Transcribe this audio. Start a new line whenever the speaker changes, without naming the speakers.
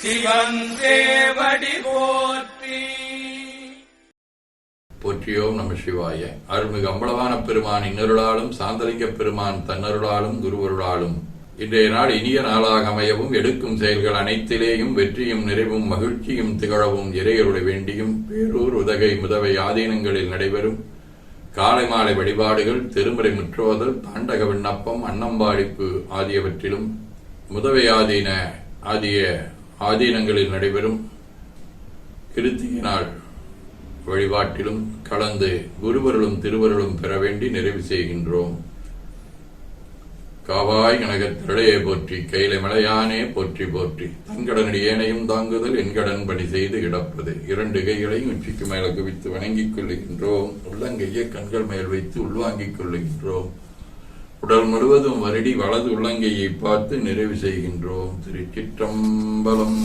சிவன் சேவடி போற்றி.
போற்றியோம் நம சிவாய. அருள்மிகு அம்பலவான பெருமான் இன்னருளாலும் சாந்தலிங்க பெருமான் தன்னருளாலும் குருவருளாலும் இன்றைய நாள் இனிய நாளாக அமையவும், எடுக்கும் செயல்கள் அனைத்திலேயும் வெற்றியும் நிறைவும் மகிழ்ச்சியும் திகழவும் இறையருளை வேண்டியும், பேரூர் உதகை முதவை ஆதீனங்களில் நடைபெறும் காலை மாலை வழிபாடுகள், திருமுறை முற்றோதல், தாண்டக விண்ணப்பம், அன்னம்பாடிப்பு ஆகியவற்றிலும், முதவை ஆகிய ஆதீனங்களில் நடைபெறும் கிருத்திகை நாள் வழிபாட்டிலும் கலந்து குருவருளும் திருவருளும் பெற வேண்டி நிறைவு செய்கின்றோம். காவாய் கனகத்திரளையே போற்றி, கைலை மலையானே போற்றி போற்றி, தன்கடனடி ஏனையும் தாங்குதல் என்கடன் பணி செய்து கிடப்பது. இரண்டு கைகளையும் உச்சிக்கு மேல குவித்து வணங்கிக் கொள்ளுகின்றோம். உள்ளங்கையை கண்கள் மேல் வைத்து உள்வாங்கிக் கொள்ளுகின்றோம். உடல் முழுவதும் வருடி வலது உள்ளங்கையை பார்த்து நிறைவு செய்கின்றோம். திருச்சிற்றம்பலம்.